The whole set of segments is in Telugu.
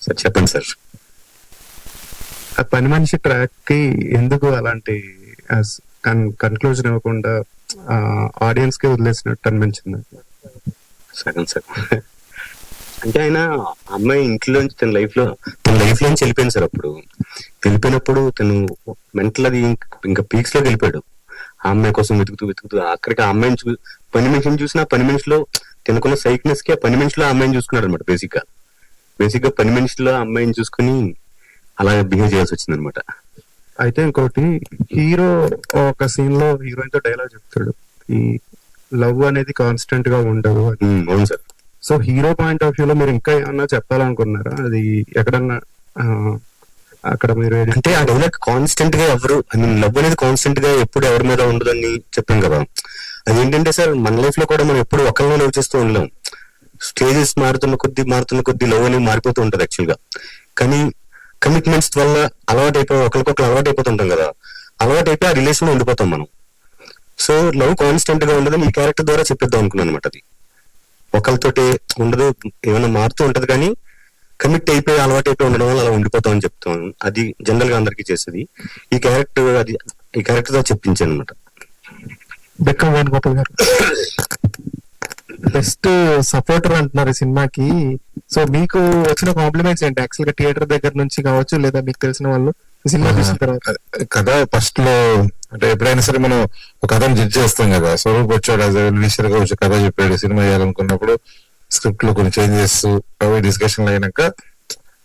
సార్ చెప్పండి సార్. ఆ పని మనిషి ట్రాక్ కి ఎందుకు అలాంటి కన్క్లూజన్ ఇవ్వకుండా ఆడియన్స్ కి వదిలేసినట్టు అనిపించింది? సగం సార్ అంటే ఆయన అమ్మాయి ఇంట్లోంచి తన లైఫ్ లోంచి వెళ్ళిపోయింది సార్. అప్పుడు వెళ్ళిపోయినప్పుడు తను మెంటల్ అది ఇంకా పీక్స్ లోకి వెళ్ళిపోయాడు. ఆ అమ్మాయి కోసం వెతుకుతూ అక్కడికి ఆ అమ్మాయిని పని మనిషిని చూసిన పని మనిషిలో తనకున్న సైక్నెస్ కి ఆ పని మనిషిలో ఆ అమ్మాయిని చూసుకున్నాడు అనమాట. బేసిక్ గా పని మనిషిలో ఆ అమ్మాయిని చూసుకుని అలా బిహేవ్ చేయాల్సి వచ్చింది అనమాట. అయితే ఇంకోటి, హీరో ఒక సీన్ లో హీరోయిన్ తో డైలాగ్ చెప్తాడు, ఈ లవ్ అనేది కాన్స్టెంట్ గా ఉండదు అని. అవును sir. So hero point of view లో మీరు ఇంకా ఏమన్నా చెప్పాలనుకున్నారా? అది ఎక్కడన్నా అక్కడ మీరు అంటే ఆ డైలాగ్ కాన్స్టెంట్ గా ఎవరు లవ్ అనేది కాన్స్టెంట్ గా ఎప్పుడు ఎవరి మీద ఉండదని చెప్పాం కదా. అదేంటంటే సార్, మన లైఫ్ లో కూడా మనం ఎప్పుడు ఒకరిలో లవ్ చేస్తూ ఉండలేం. స్టేజెస్ మారుతున్న కొద్ది లవ్ అనేది మారిపోతూ ఉంటది యాక్చువల్ గా. కానీ కమిట్మెంట్స్ వల్ల ఒకరికొకరు అలవాటు అయిపోతుంటాం కదా. అలవాటు అయిపోయి ఆ రిలేషన్ లో ఉండిపోతాం మనం. సో లవ్ కాన్స్టెంట్ గా ఉండదు, ఈ క్యారెక్టర్ ద్వారా చెప్పిద్దాం అనుకున్నాను అనమాట. అది ఒకరితోటి ఉండదు, ఏమైనా మారుతూ ఉంటది, కానీ కమిట్ అయిపోయి అలవాటు అయిపోయి ఉండడం వల్ల అలా ఉండిపోతాం అని చెప్తాను. అది జనరల్ గా అందరికీ చేసేది. ఈ క్యారెక్టర్ తో చెప్పించాను అనమాట. బెక్కం వేణుగోపాల్ గారు బెస్ట్ సపోర్టర్ అంటున్నారు ఈ సినిమాకి. సో మీకు వచ్చిన కాంప్లిమెంట్స్ ఏంటి యాక్చువల్ గా, థియేటర్ దగ్గర నుంచి కావచ్చు లేదా మీకు తెలిసిన వాళ్ళు ఈ సినిమా చూసిన తర్వాత? కథ ఫస్ట్ లో అంటే ఎప్పుడైనా సరే మనం ఒక కథను జడ్జ్ చేస్తాం కదా. స్వరూప్ వచ్చాడు గా వచ్చి కథ చెప్పాడు, సినిమా చేయాలనుకున్నప్పుడు స్క్రిప్ట్ లో కొన్ని చేంజెస్ అవి డిస్కషన్ అయినాక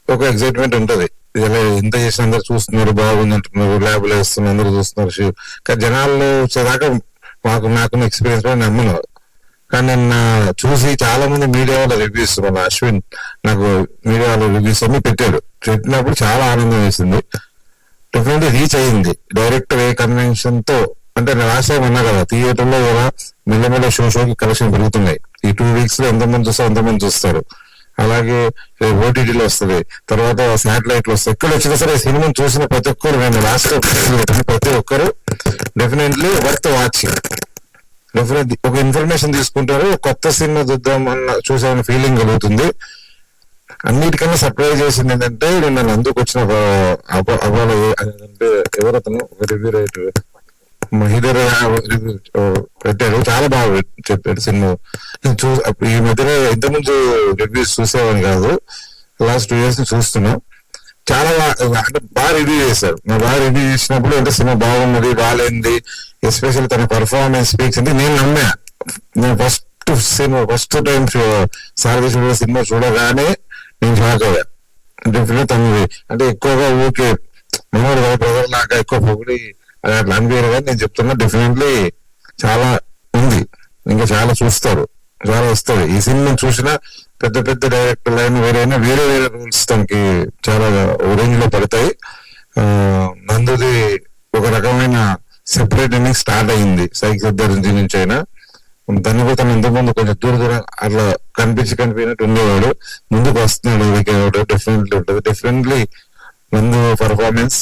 ఒక ఎక్సైట్మెంట్ ఉంటది. ఇలా ఎంత చేసిన అందరు చూస్తున్నారు, బాగుంది అంటున్నారు, ల్యాబ్ లో వేస్తున్నారు, అందరూ చూస్తున్నారు. కానీ జనాల్లో వచ్చేదాకా నాకున్న ఎక్స్పీరియన్స్ కూడా నమ్మను. కానీ నిన్న చూసి చాలా మంది మీడియా వాళ్ళ రివ్యూస్, మన అశ్విన్ నాకు మీడియా వాళ్ళ రివ్యూస్ అన్ని పెట్టినప్పుడు చాలా ఆనందం వేసింది. డెఫినెట్లీ రీచ్ అయ్యింది. డైరెక్టర్ ఏ కన్వెన్షన్ తో, అంటే నేను లాస్ట్ టైం అన్నా కదా, థియేటర్ లో కూడా మెల్లమెల్ల షోకి కలెక్షన్ పెరుగుతున్నాయి. ఈ 2 weeks లో ఎంతమంది చూస్తారు అంతమంది చూస్తారు. అలాగే ఓటీటీలో వస్తుంది, తర్వాత శాటిలైట్ లో వస్తుంది. ఎక్కడ వచ్చినా సరే సినిమా చూసిన ప్రతి ఒక్కరు, నేను లాస్ట్ ప్రతి ఒక్కరు డెఫినెట్లీ వర్త్ వాచింగ్. డెఫినెట్లీ ఒక ఇన్ఫర్మేషన్ తీసుకుంటారు, కొత్త సినిమా చూద్దాం చూసామన్న ఫీలింగ్ కలుగుతుంది. అన్నిటికన్నా సర్ప్రైజ్ చేసింది ఏంటంటే, నేను నందుకు వచ్చిన అవ్వాలి అంటే ఎవరతను ఒక రివ్యూ రైటర్ మహిదర్ పెట్టాడు, చాలా బాగా చెప్పాడు సినిమా. ఈ మధ్యన ఇంతకుముందు రివ్యూస్ చూసేవాని కాదు, లాస్ట్ 2 years చూస్తున్నా. చాలా అంటే బాగా రివ్యూ చేశారు. బాగా రివ్యూ చేసినప్పుడు అంటే సినిమా బాగున్నది, బాగాలేంది, ఎస్పెషల్ తన పర్ఫార్మెన్స్ స్పీక్స్ అంటే నేను నమ్మా. నేను ఫస్ట్ టైం సారథి సినిమా చూడగానే నేను షాక్ అయ్యా. డెఫినెట్ తనది అంటే ఎక్కువగా ఊకే మనోడు బ్రదర్ లాగా ఎక్కువ పొగిడి అట్లా అనిపించారు. కానీ నేను చెప్తున్నా డెఫినెట్లీ చాలా ఉంది, ఇంకా చాలా చూస్తారు, చాలా వస్తుంది. ఈ సినిమా చూసినా పెద్ద పెద్ద డైరెక్టర్లు అయినా వేరే రూల్స్ తనకి చాలా రేంజ్ లో పడతాయి. నందుది ఒక రకమైన సెపరేట్ అనేది స్టార్ట్ అయింది సైకిల్ దగ్గర నుంచి అయినా. తను కూడా తను ఇంతకుముందు కొంచెం దూరం అట్లా కనిపించినట్టు ఉండేవాడు, ముందుకు వస్తున్నాడు. డెఫినెట్లీ ఉంటుంది. డెఫినెట్లీ నందు పర్ఫార్మెన్స్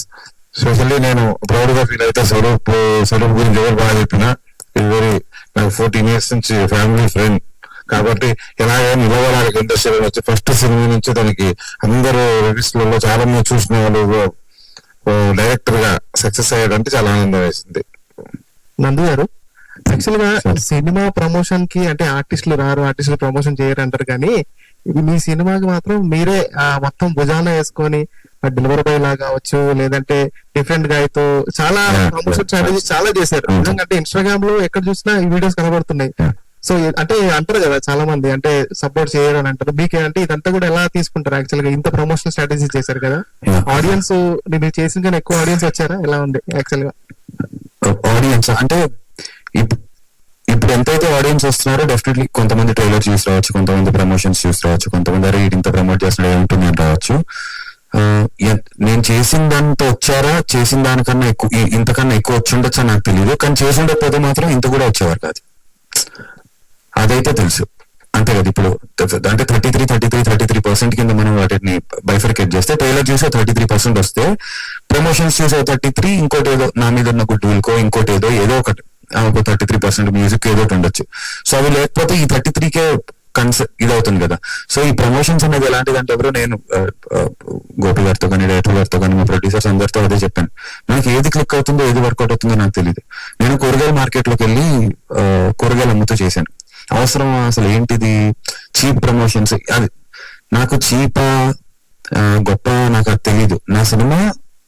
స్పెషల్లీ నేను ప్రౌడ్ గా ఫీల్ అయితే. స్వరూప్ గురించి ఎవరు బాగా చెప్పినా, ఇది వెరీ నాకు 14 years నుంచి ఫ్యామిలీ ఫ్రెండ్ కాబట్టి ఎలాగైనా నిలబడాలి ఇండస్ట్రీలో వచ్చి. ఫస్ట్ సినిమా నుంచి తనకి అందరూ రివ్యూస్ లలో చాలా మంది చూసిన వాళ్ళు డైరెక్టర్ గా సక్సెస్ అయ్యాడంటే చాలా ఆనందం వేసింది. నందు గారు, యాక్చువల్ గా సినిమా ప్రమోషన్ కి అంటే ఆర్టిస్టులు రారు, ఆర్టిస్టులు ప్రమోషన్ చేయరు అంటారు, కానీ మీ సినిమాకి మాత్రం మీరే మొత్తం భుజాన వేసుకొని డెలివరీ బాయ్ లాగా కావచ్చు, లేదంటే డిఫరెంట్ గా అయితే చాలా ప్రమోషన్ స్ట్రాటజీస్ చాలా చేశారు. ఎందుకంటే ఇన్స్టాగ్రామ్ లో ఎక్కడ చూసినా ఈ వీడియోస్ కనబడుతున్నాయి. సో అంటే అంటారు కదా చాలా మంది, అంటే సపోర్ట్ చేయరు అని అంటారు. మీకు అంటే ఇదంతా కూడా ఎలా తీసుకుంటారు? యాక్చువల్ గా ఇంత ప్రమోషన్ స్ట్రాటజీ చేశారు కదా, ఆడియన్స్ మీరు చేసిన కానీ ఎక్కువ ఆడియన్స్ వచ్చారా? ఎలా ఉంది యాక్చువల్ గా ఆడియన్స్? అంటే ఇప్పుడు ఎంతైతే ఆడియన్స్ వస్తున్నారో డెఫినెట్లీ కొంతమంది ట్రైలర్ చూసి రావచ్చు, కొంతమంది ప్రమోషన్స్ చూసి రావచ్చు, కొంతమంది అరే ఇంత ప్రమోట్ చేస్తున్నాడు ఏముంటుంది అని రావచ్చు. నేను చేసిన దాంతో వచ్చారా, చేసిన దానికన్నా ఎక్కువ ఇంతకన్నా ఎక్కువ వచ్చి ఉండొచ్చా నాకు తెలియదు, కానీ చేసి ఉండకపోతే మాత్రం ఇంత కూడా వచ్చేవారు కాదు, అదైతే తెలుసు. అంతే కదా. ఇప్పుడు అంటే 33% కింద మనం వాటిని బైఫర్కేట్ చేస్తే ట్రైలర్ చూసే 33% వస్తే, ప్రమోషన్స్ చూసే 33, ఇంకోటి ఏదో నా మీద ఉన్న గుడ్ విల్ కో ఇంకోటి ఏదో ఒకటి 33% మ్యూజిక్ ఏదో ఒకటి ఉండొచ్చు. సో అవి లేకపోతే ఈ 33కే ఇదవుతుంది కదా. సో ఈ ప్రమోషన్స్ అనేది ఎలాంటిది అంటే ఎవరు నేను గోపి గారితో కానీ డైరెక్టర్ గారితో కానీ మా ప్రొడ్యూసర్స్ అందరితో అదే చెప్పాను, మనకి ఏది క్లిక్ అవుతుందో ఏది వర్కౌట్ అవుతుందో నాకు తెలియదు. నేను కూరగాయల మార్కెట్ లోకి వెళ్ళి కూరగాయలు అమ్ముతూ చేశాను. అవసరం అసలు ఏంటిది చీప్ ప్రమోషన్స్, అది నాకు చీపా గొప్ప నాకు అది తెలీదు. నా సినిమా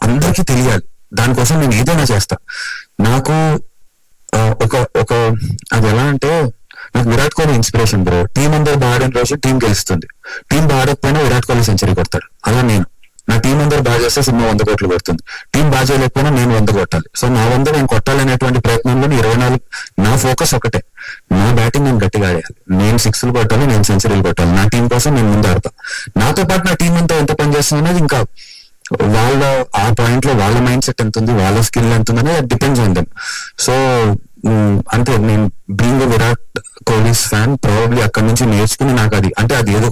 అందరికీ తెలియాలి, దానికోసం నేను ఏదైనా చేస్తా. నాకు ఒక అది ఎలా అంటే నాకు Virat Kohli inspiration bro. Team అందరూ బాగా ఆడిన రోజు టీం గెలుస్తుంది, టీం బాగా ఆడకపోయినా విరాట్ కోహ్లీ సెంచరీ కొడతాడు. అలా నేను నా టీం అందరూ బాగా చేస్తే సినిమా 100 కోట్లు కొడుతుంది, టీం బాగా చేయలేకపోయినా నేను 100 కొట్టాలి. సో నా 100 నేను కొట్టాలనేటువంటి ప్రయత్నంలో 24 నా ఫోకస్ ఒకటే, నా బ్యాటింగ్ నేను గట్టిగా ఆడేయాలి, నేను 6లు కొట్టాలి, నేను సెంచరీలు కొట్టాలి. నా టీం కోసం నేను ముందు ఆడతా. నాతో పాటు నా టీం అంతా ఎంత పనిచేస్తుంది అనేది ఇంకా వాళ్ళ ఆ పాయింట్ లో వాళ్ళ మైండ్ సెట్ ఎంత ఉంది, వాళ్ళ స్కిల్ ఎంత ఉంది అనేది డిపెండ్స్ ఆన్ దెమ్. సో అంతే, నేను being Virat Kohli's fan probably అక్కడి నుంచి నేర్చుకుని నాకు అది అంటే అది ఏదో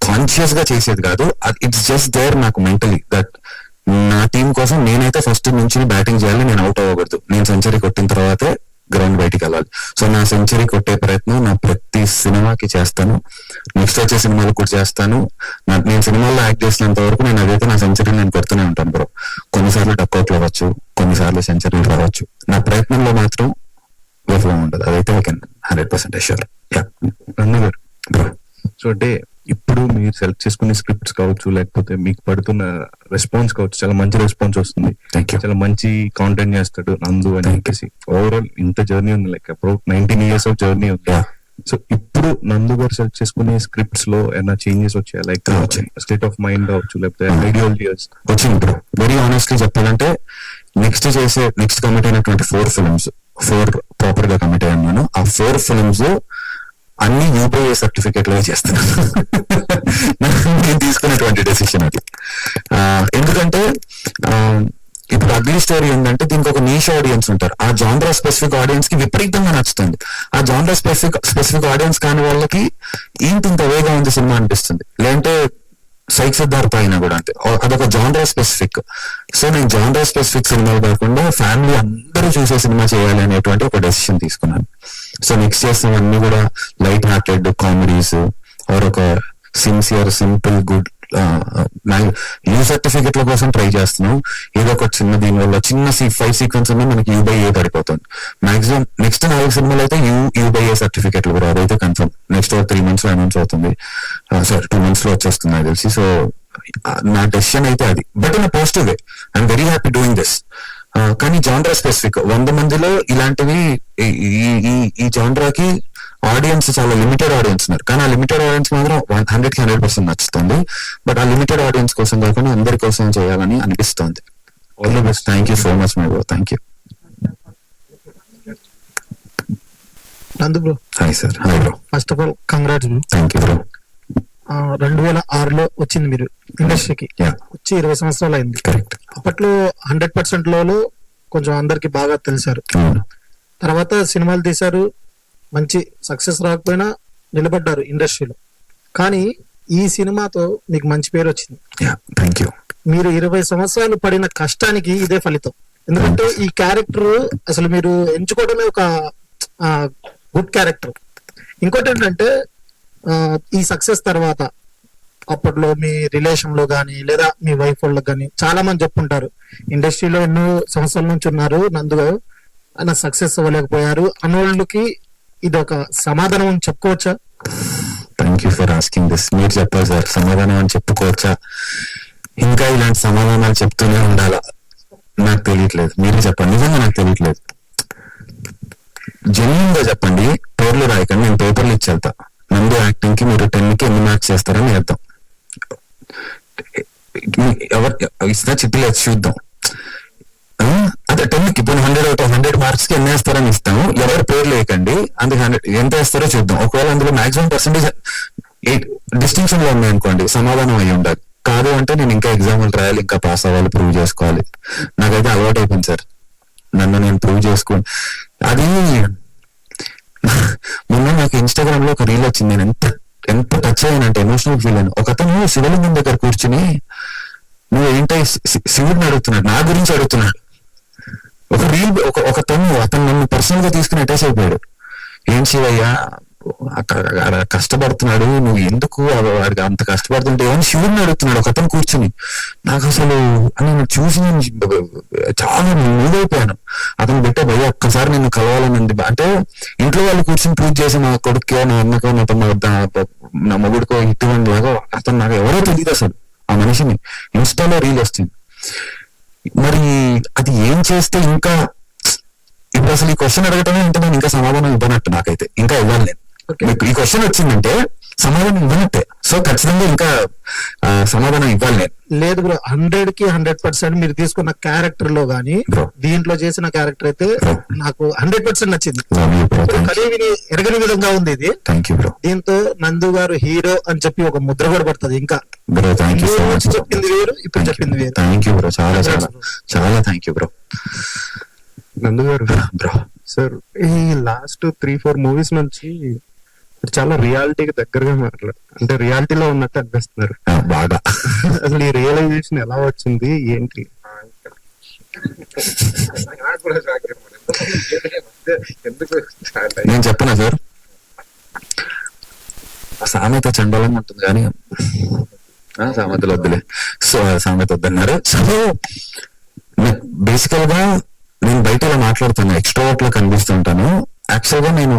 కాన్షియస్ గా చేసేది కాదు, ఇట్స్ జస్ట్ దేర్ నాకు మెంటలీ దట్ నా టీం కోసం నేనైతే ఫస్ట్ నుంచి బ్యాటింగ్ చేయాలి, నేను అవుట్ అవ్వకూడదు, నేను సెంచరీ కొట్టిన తర్వాతే గ్రౌండ్ బయటికి వెళ్ళాలి. సో నా సెంచరీ కొట్టే ప్రయత్నం నా ప్రతి సినిమాకి చేస్తాను, నెక్స్ట్ వచ్చే సినిమాలు కూడా చేస్తాను. నేను సినిమాల్లో యాక్ట్ చేసినంత వరకు నేను అదైతే నా సెంచరీ నేను కొడుతూనే ఉంటాను బ్రో. కొన్నిసార్లు డక్అవుట్లు అవ్వచ్చు, కొన్నిసార్లు సెంచరీలు రావచ్చు, నా ప్రయత్నంలో మాత్రం విఫలం ఉండదు, అదైతే 100% అష్యూర్. అన్నగారు బ్రో, సో అంటే ఇప్పుడు మీరు సెలెక్ట్ చేసుకునే స్క్రిప్ట్స్ కావచ్చు, లేకపోతే మీకు పడుతున్న రెస్పాన్స్ కావచ్చు, చాలా మంచి రెస్పాన్స్ వస్తుంది. చాలా మంచి కాంటెంట్ చేస్తాడు నందు అని చెప్పేసి. ఓవరాల్ ఇంత జర్నీ ఉంది, like approach 19 years of journey ఉంది. సో ఇప్పుడు నందు గారు సెలెక్ట్ చేసుకునే స్క్రిప్ట్స్ లో ఏమైనా చేంజెస్ వచ్చాయి, లైక్ స్టేట్ ఆఫ్ మైండ్ కావచ్చు, లేకపోతే ఐడియాలజీస్ వచ్చింది బ్రో. వెరీ ఆనెస్ట్లీ చెప్పాలంటే నెక్స్ట్ కమిట్ అయినటువంటి 4 films ప్రాపర్ గా కమిట్ అయ్యాను నేను. ఆ 4 films అన్ని యూపీఐ సర్టిఫికేట్ లో చేస్తున్నాను. నేను తీసుకున్నటువంటి డెసిషన్ అది. ఎందుకంటే ఇప్పుడు అగ్లీ స్టోరీ ఏంటంటే దీనికి ఒక నీష్ ఆడియన్స్ ఉంటారు, ఆ జాన్రా స్పెసిఫిక్ ఆడియన్స్ కి విపరీతంగా నచ్చుతుంది. ఆ జాన్రా స్పెసిఫిక్ ఆడియన్స్ కాని వాళ్ళకి ఏంటి ఇంత వేగా ఉంది సినిమా అనిపిస్తుంది. లేదంటే సైక్ సిద్ధార్థ అయినా కూడా అంతే, అదొక జాన్రా స్పెసిఫిక్. సో నేను జాన్రా స్పెసిఫిక్ సినిమాలు కాకుండా ఫ్యామిలీ అందరూ చూసే సినిమా చేయాలి అనేటువంటి ఒక డెసిషన్ తీసుకున్నాను. సో నెక్స్ట్ చేస్తున్నవన్నీ కూడా లైట్ హార్టెడ్ కామెడీస్ ఆర్ ఒక సిన్సియర్ సింపుల్ గుడ్ యూ సర్టిఫికెట్ల కోసం ట్రై చేస్తున్నాం. ఏదో ఒక చిన్న దీనివల్ల చిన్న 5 sequence ఉన్నా మనకి U/A పడిపోతుంది. మాక్సిమం నెక్స్ట్ 4 సినిమాలు అయితే U/A సర్టిఫికెట్లు కూడా అదైతే కన్ఫర్మ్. నెక్స్ట్ 3 months 5 months అవుతుంది, సారీ 2 months లో వచ్చేస్తుంది నాకు తెలిసి. సో నా డెసిషన్ అయితే అది, but in positive way. I'm very happy doing this. కానీ జాన్రా స్పెసిఫిక్ 100 మందిలో ఇలాంటివి ఈ జాన్రాకి ఆడియన్స్ చాలా లిమిటెడ్ ఆడియన్స్ ఉన్నారు, కానీ ఆ లిమిటెడ్ ఆడియన్స్ మాత్రం 100% నచ్చుతుంది. బట్ ఆ లిమిటెడ్ ఆడియన్స్ కోసం కాకుండా అందరి కోసం చేయాలని అనిపిస్తుంది. All the best. Thank you so much my bro. Thank you. Nandu bro, hi sir. Hi bro. First of all congrats bro. Thank you bro. 2006లో వచ్చింది మీరు ఇండస్ట్రీకి, వచ్చి 20 సంవత్సరాలు అయింది. కరెక్ట్. అప్పట్లో 100% లో కొంచెం అందరికి బాగా తెలిసారు. తర్వాత సినిమాలు తీశారు, మంచి సక్సెస్ రాకపోయినా నిలబడ్డారు ఇండస్ట్రీలో. కానీ ఈ సినిమాతో మీకు మంచి పేరు వచ్చింది. Thank you. మీరు 20 సంవత్సరాలు పడిన కష్టానికి ఇదే ఫలితం. ఎందుకంటే ఈ క్యారెక్టర్ అసలు మీరు ఎంచుకోవడమే ఒక గుడ్ క్యారెక్టర్. ఇంకోటి ఏంటంటే ఈ సక్సెస్ తర్వాత అప్పట్లో మీ రిలేషన్ లో గానీ లేదా మీ వైఫ్ వాళ్ళకి గానీ చాలా మంది చెప్పుంటారు, ఇండస్ట్రీలో ఎన్నో సంవత్సరాల నుంచి ఉన్నారు నందుగా, ఆయన సక్సెస్ అవ్వలేకపోయారు అన్నోళ్ళకి ఇది ఒక సమాధానం అని చెప్పుకోవచ్చా? Thank you for asking this. మీరు చెప్పారు సార్, సమాధానం అని చెప్పుకోవచ్చా? ఇంకా ఇలాంటి సమాధానాలు చెప్తూనే ఉండాలా? నాకు తెలియట్లేదు, మీరే చెప్పండి. నిజంగా నాకు తెలియట్లేదు. జెన్యూన్ గా చెప్పండి, పేర్లు రాయకండి, నేను పేపర్లు ఇచ్చి వెళ్తా. నందు యాక్టింగ్ కి మీరు 10కి ఎన్ని మార్క్స్ చేస్తారని అర్థం. ఎవరు ఇస్తున్నా చిట్టిలేదు చూద్దాం. అదే 10కి ఇప్పుడు 100 మార్క్స్ కి ఎన్ని వేస్తారని ఇస్తాము. ఎవరు పేర్లు వేయకండి, అందుకు 100 ఎంత వేస్తారో చూద్దాం. ఒకవేళ అందులో మాక్సిమం పర్సెంటేజ్ డిస్టింక్షన్ లో ఉన్నాయి అనుకోండి, సమాధానం అయ్యి ఉండాలి. కాదు అంటే నేను ఇంకా ఎగ్జామ్లు రాయాలి, ఇంకా పాస్ అవ్వాలి, ప్రూవ్ చేసుకోవాలి. నాకైతే అలవాటు అయిపోయింది సార్, నన్ను నేను ప్రూవ్ చేసుకోండి. అది మొన్న నాకు ఇన్స్టాగ్రామ్ లో ఒక రీల్ వచ్చింది, నేను ఎంత టచ్ అయ్యానంటే ఎమోషనల్ ఫీల్ అయ్యాను. ఒక అతను శివలింగం దగ్గర కూర్చుని నువ్వు ఏంటో శివుడిని అడుగుతున్నాడు, నా గురించి అడుగుతున్నాడు. ఒక రీల్ ఒక తను అతను నన్ను పర్సనల్ గా తీసుకుని అటాచ్ అయిపోయాడు. ఏం శివయ్య కష్టపడుతున్నాడు, నువ్వు ఎందుకు వాడికి అంత కష్టపడుతుంటే ఏమని శివుడిని అడుగుతున్నాడు ఒక అతను కూర్చుని. నాకు అసలు నేను చూసి నేను చాలా మూవ్ అయిపోయాను. అతను పెట్టే భయ ఒక్కసారి నేను కలవాలని ఉంది. అంటే ఇంట్లో వాళ్ళు కూర్చొని పూజ చేసి నా కొడుకో నా అన్నకో నా మొగుడికో ఇటువంటి లాగా అతను నాకు ఎవరో తెలియదు అసలు. ఆ మనిషిని ఇన్స్టాలో రీల్ వస్తుంది. మరి అది ఏం చేస్తే ఇంకా ఇప్పుడు అసలు ఈ క్వశ్చన్ అడగటమే అంటే నేను ఇంకా సమాధానం ఇవ్వనట్టు, నాకైతే ఇంకా ఇవ్వాలి నేను. మీకు ఈ క్వశ్చన్ వచ్చిందంటే సమాధానం ఇవ్వనట్టే. సో ఖచ్చితంగా ఇంకా సమాధానం ఇవ్వాలి నేను. లేదు బ్రో, 100కి 100% మీరు తీసుకున్న క్యారెక్టర్ లో గానీ Bro. దీంట్లో చేసిన క్యారెక్టర్ అయితే నాకు 100% నచ్చింది. కలివిని ఎరగని విధంగా ఉంది ఇది. Thank you bro. దీంతో నందు గారు హీరో అని చెప్పి ఒక ముద్ర కూడా పడుతుంది. ఇంకా bro thank you so much. చెప్పింది వేరు, ఇప్పుడు చెప్పింది వేరు. థ్యాంక్ యూ బ్రో, చాలా చాలా చాలా థ్యాంక్ యూ బ్రో. నందు గారు బ్రో సార్, ఈ లాస్ట్ 3-4 మూవీస్ నుంచి చాలా రియాలిటీకి దగ్గరగా అంటే రియాలిటీలో ఉన్నట్టు అనిపిస్తున్నారు బాగా. అసలు ఈ రియలైజేషన్ ఎలా వచ్చింది ఏంటి? నేను చెప్పనా సార్, సామెత చండాలంగా ఉంటుంది కానీ సామెతలు వద్దులే. సో సామెత వద్దన్నారు. సో బేసికల్ గా నేను బయట ఇలా మాట్లాడుతాను, ఎక్స్ట్రోవర్ట్ లో కనిపిస్తుంటాను. యాక్చువల్ గా నేను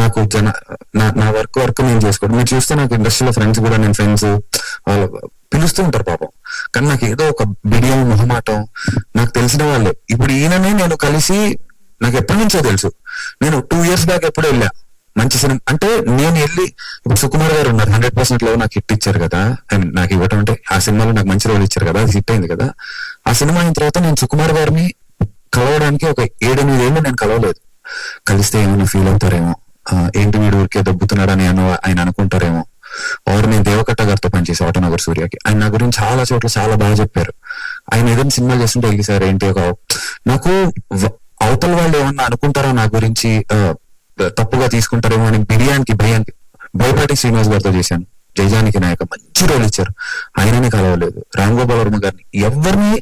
నాకు నా వర్క్ నేను చేసుకోవడం. మీరు చూస్తే నాకు ఇండస్ట్రీలో ఫ్రెండ్స్ కూడా, నేను ఫ్రెండ్స్ వాళ్ళు పిలుస్తూ ఉంటారు పాపం, కానీ నాకు ఏదో ఒక బిడియం మొహమాటం. నాకు తెలిసిన వాళ్ళే. ఇప్పుడు ఈయననే నేను కలిసి నాకు ఎప్పటి నుంచో తెలుసు. నేను 2 years బ్యాక్ ఎప్పుడు వెళ్ళా మంచి సినిమా అంటే నేను వెళ్ళి, ఇప్పుడు సుకుమార్ గారు ఉన్నారు 100% లో నాకు హిట్ ఇచ్చారు కదా, అండ్ నాకు ఇవ్వటం అంటే ఆ సినిమాలో నాకు మంచి రోల్ ఇచ్చారు కదా, అది హిట్ అయింది కదా. ఆ సినిమా అయిన తర్వాత నేను సుకుమార్ గారిని కలవడానికి ఒక 7-8 ఏళ్ళు నేను కలవలేదు. కలిస్తే ఏమైనా ఫీల్ అవుతారేమో, ఏంటి వీడు ఊరికే దబ్బుతున్నాడని ఆయన అనుకుంటారేమో. ఆర్ నేను దేవకట్ట గారితో పనిచేసి ఆటోనగర్ సూర్యకి, ఆయన నా గురించి చాలా చోట్ల చాలా బాగా చెప్పారు. ఆయన ఏదైనా సినిమాలు చేస్తుంటే వెళ్ళి సార్ ఏంటి ఒక నాకు అవతల వాళ్ళు ఏమన్నా అనుకుంటారో నా గురించి, తప్పుగా తీసుకుంటారేమో అని భయానికి బోయపాటి శ్రీనివాస్ గారితో చేశాను. జైజానికి నాయక మంచి రోల్ ఇచ్చారు, ఆయననే కలవలేదు. రామ్ గోపాల్ వర్మ గారిని, ఎవరిని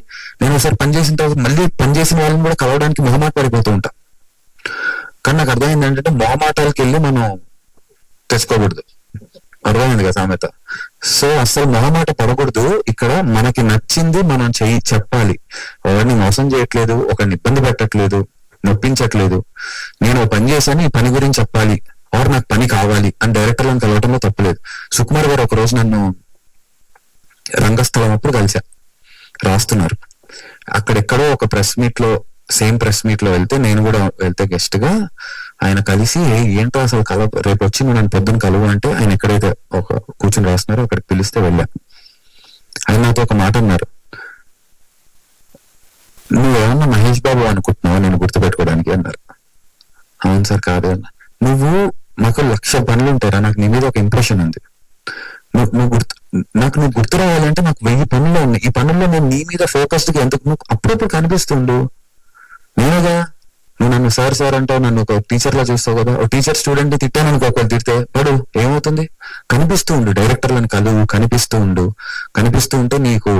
నేను ఒకసారి పనిచేసిన తర్వాత మళ్ళీ పనిచేసిన వాళ్ళని కూడా కలవడానికి మొహమాట పడిపోతూ ఉంటా. కానీ నాకు అర్థమైంది ఏంటంటే మొహమాటాలకు వెళ్ళి మనం తెచ్చుకోకూడదు. అర్థమైంది కదా సామెత. సో అసలు మొహమాట పడకూడదు. ఇక్కడ మనకి నచ్చింది మనం చెప్పాలి. ఎవరిని మోసం చేయట్లేదు, ఒకరిని ఇబ్బంది పెట్టట్లేదు, నొప్పించట్లేదు. నేను ఒక పని చేశాను, ఈ పని గురించి చెప్పాలి, ఆర్ నాకు పని కావాలి అని డైరెక్టర్లను కలవటంలో తప్పులేదు. సుకుమార్ గారు ఒక రోజు నన్ను రంగస్థలం అప్పుడు కలిసా, రాస్తున్నారు. అక్కడెక్కడో ఒక సేమ్ ప్రెస్ మీట్ లో వెళ్తే, నేను కూడా వెళ్తే గెస్ట్ గా, ఆయన కలిసి ఏంటో అసలు రేపు వచ్చి నువ్వు నన్ను పొద్దున్న కలువు అంటే, ఆయన ఎక్కడైతే ఒక కూర్చొని రాస్తున్నారో అక్కడికి పిలిస్తే వెళ్ళా. ఆయన నాతో ఒక మాట అన్నారు, నువ్వేమన్నా మహేష్ బాబు అనుకుంటున్నావా నేను గుర్తుపెట్టుకోవడానికి అన్నారు. అవును సార్ కాదు అన్న. నువ్వు నాకు 1,00,000 పనులు ఉంటారా, నాకు నీ మీద ఒక ఇంప్రెషన్ ఉంది. నువ్వు గుర్తు రావాలంటే నాకు 1000 పనులు ఉన్నాయి. ఈ పనుల్లో నేను నీ మీద ఫోకస్డ్ గా ఎందుకు, నువ్వు అప్పుడప్పుడు కనిపిస్తుండు. నేనేగా, నువ్వు నన్ను సార్ అంటావు, నన్ను ఒక టీచర్ లా చూస్తావు కదా. ఒక టీచర్ స్టూడెంట్ తిట్టాను అనుకో, ఒకళ్ళు తిడితే పడు, ఏమవుతుంది, కనిపిస్తూ ఉండు. డైరెక్టర్లను కలువు, కనిపిస్తూ ఉంటే నీకు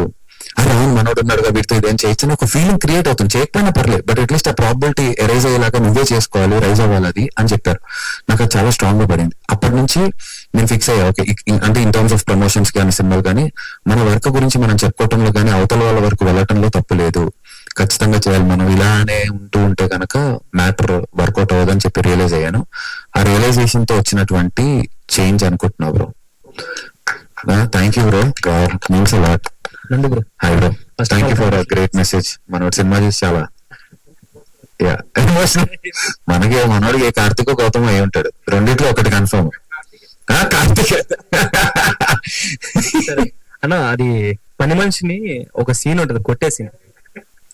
అరే అవును మనోడు ఉన్నాడుగా, వీటితో ఇదేం చేయొచ్చు ఒక ఫీలింగ్ క్రియేట్ అవుతుంది. చేయకపోయినా పర్లేదు, బట్ అట్లీస్ట్ ఆ ప్రాబిలిటీ ఎరైజ్ అయ్యేలాగా నువ్వే చేసుకోవాలి, రైజ్ అవ్వాలి అది అని చెప్పారు. నాకు అది చాలా స్ట్రాంగ్ గా పడింది. అప్పటి నుంచి నేను ఫిక్స్ అయ్యా, ఓకే అంటే ఇన్ టర్మ్స్ ఆఫ్ ప్రమోషన్స్ కానీ సినిమాలు కానీ మన వర్క్ గురించి మనం చెప్పుకోవటంలో కానీ అవతల వాళ్ళ వరకు వెళ్ళటంలో తప్పు లేదు, ఖచ్చితంగా చేయాలి. మనం ఇలానే ఉంటే కనుక మ్యాటర్ వర్కౌట్ అవ్వదని చెప్పి రియలైజ్ అయ్యాను. ఆ రియలైజేషన్ తో వచ్చినటువంటి చేంజ్ అనుకుంటున్నా bro. Thank you bro, means a lot. Hi bro, thank you for a great message. మనోడు సినిమా చూసి చాలా మనోడికి కార్తీక్ గౌతమ్ అయి ఉంటాడు, రెండిట్లో ఒకటి కన్ఫర్మ్. కార్తీక్ అన్న, అది పని మనిషిని ఒక సీన్ ఉంటది, కొట్టేసి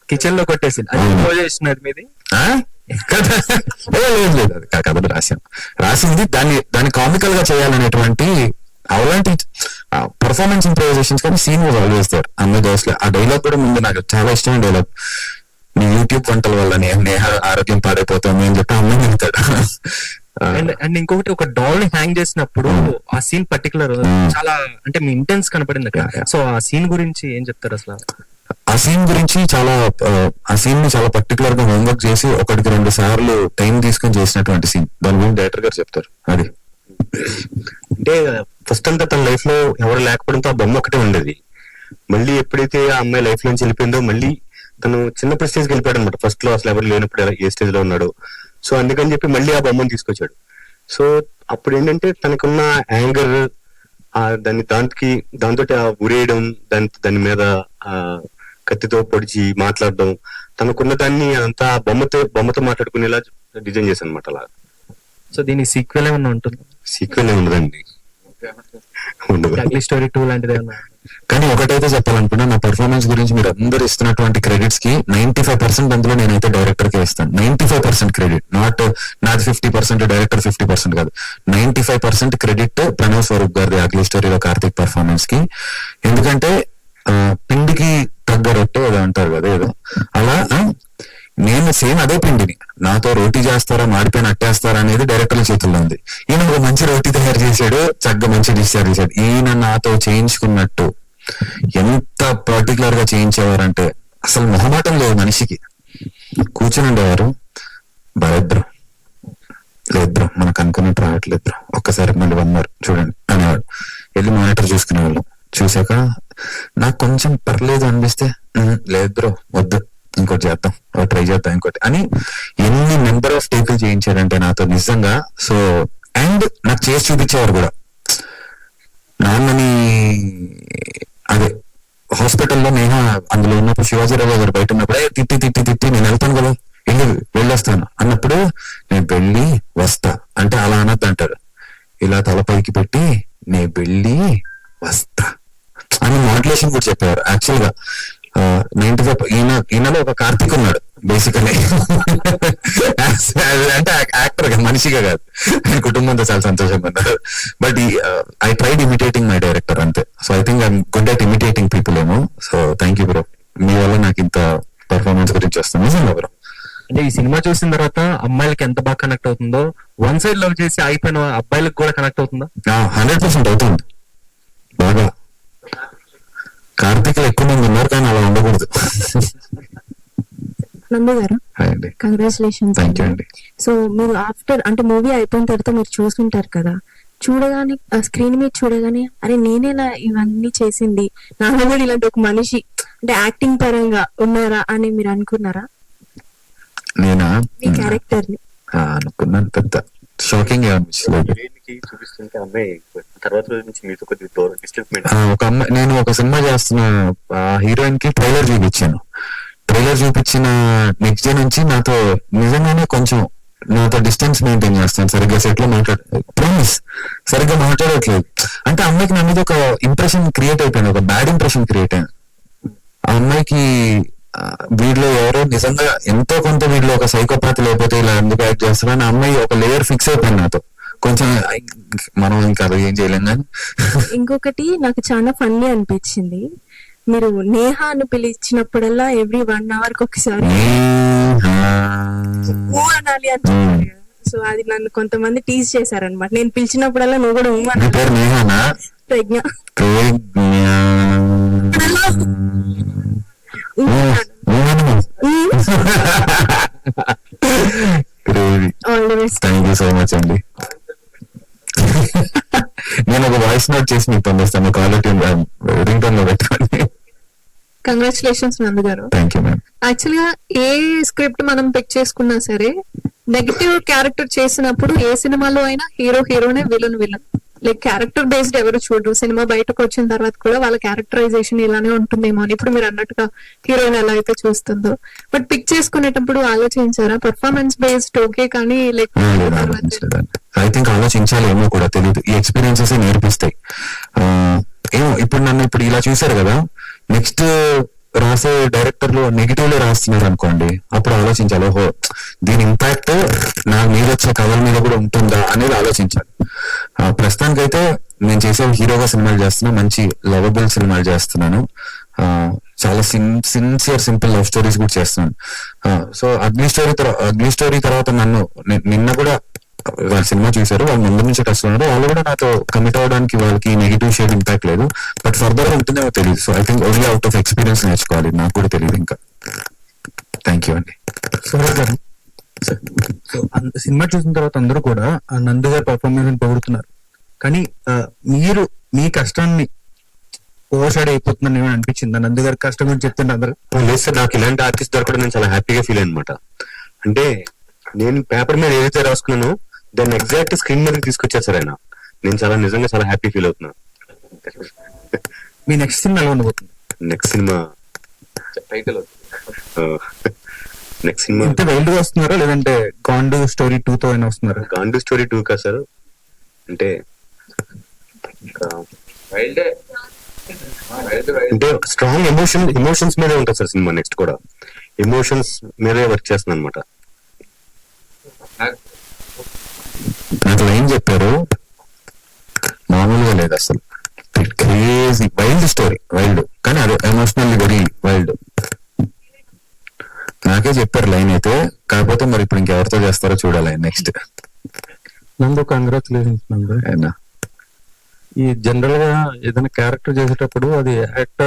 కిచెన్ లో కొట్టేసి చేస్తున్నది మీది లేదు, అది కథలు రాసింది దాన్ని కామికల్ గా చేయాలనేటువంటి అలాంటి పర్ఫార్మెన్స్ ఇంప్రూవైజేషన్స్ కానీ సీన్ వాజ్ ఆల్వేస్ దేర్. అన్ని డేస్లో ఆ డైలాగ్ కూడా ముందు నాకు చాలా ఇష్టమైన డైలాగ్, నీ యూట్యూబ్ వంటల వల్ల నేహ ఆరోగ్యం పాడైపోతుంది అని చెప్పి అమ్మాయి వెళ్తాడు. అండ్ ఇంకొకటి, ఒక డాల్ ని హ్యాంగ్ చేసినప్పుడు ఆ సీన్ పర్టికులర్ చాలా అంటే మీ ఇంటెన్స్ కనపడింది అక్కడ. సో ఆ సీన్ గురించి ఏం చెప్తారు అసలు? ఆ ఆ సీన్ గురించి చాలా ఆ సీన్ ని చాలా పర్టికులర్ గా హోంవర్క్ చేసి 1-2 సార్లు టైం తీసుకొని చేసినటువంటి సీన్. దాని గురించి డైరెక్టర్ గారు చెప్తారు. అది అంటే ఫస్ట్ అంతా తన లైఫ్ లో ఎవరు లేకపోవడంతో ఆ బొమ్మ ఒకటే ఉండేది. మళ్ళీ ఎప్పుడైతే ఆ అమ్మాయి లైఫ్ నుంచి వెళ్ళిపోయిందో మళ్ళీ తను చిన్నప్పుడు స్టేజ్కి వెళ్ళిపోయాడు అనమాట. ఫస్ట్ లో అసలు ఎవరు లేనప్పుడు ఏ స్టేజ్ లో ఉన్నాడు. సో అందుకని చెప్పి మళ్ళీ ఆ బొమ్మను తీసుకొచ్చాడు. సో అప్పుడు ఏంటంటే తనకున్న యాంగర్ దాంతో ఉరేయడం, దాని మీద కత్తితో పొడిచి మాట్లాడడం, తనకున్న దాన్ని అంతా బొమ్మతో మాట్లాడుకునేలా డిజైన్ చేశాను అనమాట. అలా సో దీని సీక్వెల్ ఏమన్నా ఉంటుంది? సీక్వెల్ ఉండదండి, ఉండదు. అగ్లీ స్టోరీ 2 లాంటిది ఏమన్నా? కానీ ఒకటైతే చెప్పాలనుకున్నా, నా పర్ఫార్మెన్స్ గురించి మీరు అందరు ఇస్తున్నటువంటి క్రెడిట్స్ కి 95% అందులో నేనైతే డైరెక్టర్ కి ఇస్తాను. 95% క్రెడిట్, నాట్ నాది 50%, డైరెక్టర్ 50% కాదు. 95% క్రెడిట్ ప్రణవ్ స్వరూప్ గారి అగ్లీ స్టోరీలో కార్తీక్ పర్ఫార్మెన్స్ కి. ఎందుకంటే పిండికి తగ్గ రొట్టె ఏదో అంటారు కదా, ఏదో అలా నేను సేమ్ అదే పిండిని నాతో రోటీ చేస్తారా మాడిపోయిన అట్టేస్తారా అనేది డైరెక్టర్ల చేతుల్లో ఉంది. ఈయన ఒక మంచి రోటీ తయారు చేశాడు, చక్కగా మంచి డిష్ తయారు చేశాడు. ఈయన నాతో చేయించుకున్నట్టు ఎంత పర్టికులర్ గా చేయించేవారంటే అసలు మొహమాటం లేదు మనిషికి. కూర్చుని ఉండేవారు, బాలేద్రు లేదు మనకు అనుకున్నట్టు రావట్లేదు, ఒక్కసారి మళ్ళీ 1 more చూడండి అనేవాడు. వెళ్ళి మానిటర్ చూసుకునేవాళ్ళం. చూసాక నాకు కొంచెం పర్లేదు అనిపిస్తే లేదు బ్రో వద్దు, ఇంకోటి చేద్దాం, ట్రై చేద్దాం ఇంకోటి అని ఎన్ని నెంబర్ ఆఫ్ టేకులు చేయించాడంటే నాతో నిజంగా. సో అండ్ నాకు చేసి చూపించేవారు కూడా. నాన్నని అదే హాస్పిటల్లో నేహ అందులో ఉన్నప్పుడు శివాజీరావు గారు బయట ఉన్నప్పుడు తిట్టి నేను వెళ్తాను కదా, వెళ్ళొస్తాను అన్నప్పుడు నేను వెళ్ళి వస్తా అంటే అలా అనద్దు అంటారు. ఇలా తలపైకి పెట్టి నేను వెళ్ళి వస్తా అని మోటివేషన్ కూడా చెప్పేవారు. యాక్చువల్ గా 95 ఈయనలో ఒక కార్తీక్ ఉన్నాడు బేసికలీ. అంటే యాక్టర్ గా, మనిషిగా కాదు. ఆయన కుటుంబంతో చాలా సంతోషంగా ఉన్నారు. But I tried imitating my director అంతే. So I think I'm good at imitating people ఏమో. సో థ్యాంక్ యూ బ్రో, మీ వల్ల నాకు ఇంత పర్ఫార్మెన్స్ గురించి వస్తుంది నిజంగా బ్రో. అంటే ఈ సినిమా చూసిన తర్వాత అమ్మాయిలకి ఎంత బాగా కనెక్ట్ అవుతుందో, వన్ సైడ్ లవ్ చేసి అయిపోయిన అబ్బాయిలకు కూడా కనెక్ట్ అవుతుందా? 100% అవుతుంది బాగా. కార్తీక్ ఎక్కువ మంది ఉన్నారు కానీ అలా ఉండకూడదు. నందు గారు, అండి కంగ్రాచులేషన్స్. థ్యాంక్ యూ అండి. సో మీరు ఆఫ్టర్ అంటే మూవీ అయిపోయిన తర్వాత మీరు చూస్తుంటారు కదా, చూడగానే స్క్రీన్ మీద చూడగానే అరే నేనేలా ఇవన్నీ చేసింది, నాలో కూడా ఇలాంటి ఒక మనిషి అంటే యాక్టింగ్ పరంగా ఉన్నారా అని మీరు అనుకున్నారా నేనా మీ క్యారెక్టర్ ని? అనుకున్నాను. పెద్ద షాకింగ్ చూపిస్తుంటే అమ్మాయి తర్వాత రోజు నుంచి మీతో కొద్దిగా డిస్టర్బ్మెంట్. ఒక అమ్మాయి, నేను ఒక సినిమా చేస్తున్న హీరోయిన్ కి ట్రైలర్ చూపించాను. ట్రైలర్ చూపించిన నెక్స్ట్ డే నుంచి నాతో నిజంగానే కొంచెం నాతో డిస్టెన్స్ మెయింటైన్ చేస్తాను. సరిగ్గా సెట్ లో ప్రామిస్ సరిగ్గా మాట్లాడట్లేదు అంటే అమ్మాయికి నా మీద ఒక ఇంప్రెషన్ క్రియేట్ అయిపోయింది, ఒక బ్యాడ్ ఇంప్రెషన్ క్రియేట్ అయింది. ఆ అమ్మాయికి వీడిలో ఎవరో నిజంగా ఎంతో కొంత వీడిలో ఒక సైకోపాత్ లేకపోతే ఇలా ఎందుకు యాక్ట్ చేస్తారని అమ్మాయి ఒక లేయర్ ఫిక్స్ అయిపోయింది నాతో. కొంచెం మనం ఇంకా అది ఏం చేయలేం కానీ. ఇంకొకటి నాకు చాలా ఫన్నీ అనిపించింది, మీరు నేహ అని పిలిచినప్పుడల్లా ఎవ్రీ 1 hour ఒకసారి ఊ అనాలి అని చెప్పారు కదా. సో అది నన్ను కొంతమంది టీజ్ చేశారనమాట. నేను పిలిచినప్పుడల్లా నువ్వు కూడా ఊ నీ పేరు నేహానా? Pragna. All the best. Thank you so much అండి. నేను ఒక వాయిస్ నోట్ చేసి మీకు పంపిస్తాను, క్వాలిటీ రింగ్ టోన్ లో పెట్టుకోండి. కంగ్రాచులేషన్స్ నందు గారు. Thank you ma'am. యాక్చువల్ గా ఏ స్క్రిప్ట్ మనం పిక్ చేసుకున్నా సరే, నెగటివ్ క్యారెక్టర్ చేసినప్పుడు ఏ సినిమాలో అయినా హీరోనే విలన్ లైక్ క్యారెక్టర్ బేస్డ్ ఎవరు చూడరు. సినిమా బయటకు వచ్చిన తర్వాత కూడా వాళ్ళ క్యారెక్టరైజేషన్ ఇలానే ఉంటుందేమో అని ఇప్పుడు మీరు అన్నట్టుగా హీరోయిన్ ఎలా అయితే చూస్తుందో. బట్ పిక్ చేసుకునేటప్పుడు ఆలోచించారా పర్ఫార్మెన్స్ బేస్డ్ ఓకే కానీ లైక్ ఐ థింక్ ఆలోచించాలి ఏమో కూడా తెలియదు. ఈ ఎక్స్పీరియన్సెస్ నేర్పిస్తాయి. ఏమో ఇప్పుడు నన్ను ఇప్పుడు ఇలా చూసారు కదా, నెక్స్ట్ రాసే డైరెక్టర్లు నెగిటివ్ లో రాస్తున్నారు అనుకోండి, అప్పుడు ఆలోచించాలి ఓహో దీని ఇంపాక్ట్ నా మీద వచ్చే కథల మీద కూడా ఉంటుందా అనేది ఆలోచించాలి. ప్రస్తుతానికైతే నేను చేసే హీరోగా సినిమాలు చేస్తున్నా, మంచి లవబుల్ సినిమాలు చేస్తున్నాను, చాలా సిన్సియర్ సింపుల్ లవ్ స్టోరీస్ కూడా చేస్తున్నాను. సో అగ్ని స్టోరీ తర్వాత నన్ను నిన్న కూడా వాళ్ళ సినిమా చూసారు, వాళ్ళు ముందు నుంచి టచ్ ఉన్నారు, వాళ్ళు కూడా నాతో కమిట్ అవడానికి వాళ్ళకి నెగిటివ్ షేడ్ ఇంపాక్ట్ లేదు. బట్ ఫర్దర్ గా ఉంటుందేమో తెలియదు. So I think only out of experience నేర్చుకోవాలి, నాకు కూడా తెలియదు ఇంకా. థ్యాంక్ యూ అండి. సురేష్ గారు, సో సినిమా చూసిన తర్వాత అందరూ కూడా ఆ నందు గారి పర్ఫార్మెన్స్ పొగుడుతున్నారు, కానీ మీరు మీ కష్టాన్ని ఓవర్ షాడ్ అయిపోతుందని ఏమైనా అనిపించింది? నందు గారి కష్టం గురించి చెప్తుంటే అందరూ. లేదు సార్, నాకు ఇలాంటి ఆర్టిస్ట్ దొరకడం నేను చాలా హ్యాపీగా ఫీల్ అనమాట. అంటే నేను పేపర్ మీద ఏదైతే రాసుకున్నానో దాన్ని ఎగ్జాక్ట్ స్క్రీన్ మీదకి తీసుకొచ్చారు సార్ ఆయన. నేను చాలా నిజంగా చాలా హ్యాపీ ఫీల్ అవుతున్నాను. మీ నెక్స్ట్ సినిమా ఎలా ఉండబోతుంది? నెక్స్ట్ సినిమా నెక్స్ట్ సినిమా ఇంత వైల్డ్ గా వస్తున్నారా, లేదంటే గాండు స్టోరీ 2 తో అయినా వస్తున్నారా? గాండు స్టోరీ 2 కా సార్? అంటే అంటే స్ట్రాంగ్ ఎమోషన్స్ మీదే ఉంటుంది సార్ సినిమా. నెక్స్ట్ కూడా ఎమోషన్స్ మీదే వర్క్ చేస్తుంది అనమాట. నాకు లైన్ చెప్పారు, మామూలుగా లేదు అసలు. క్రేజీ వైల్డ్ స్టోరీ, వైల్డ్, కానీ అది ఎమోషనల్లీ వెరీ వైల్డ్. నాకే చెప్పారు లైన్ అయితే, కాకపోతే మరి ఇప్పుడు ఇంకెవరితో చేస్తారో చూడాలి నెక్స్ట్. నందు కంగ్రాచులేషన్స్ నందు. అయినా ఈ జనరల్ గా ఏదైనా క్యారెక్టర్ చేసేటప్పుడు అది యాక్టర్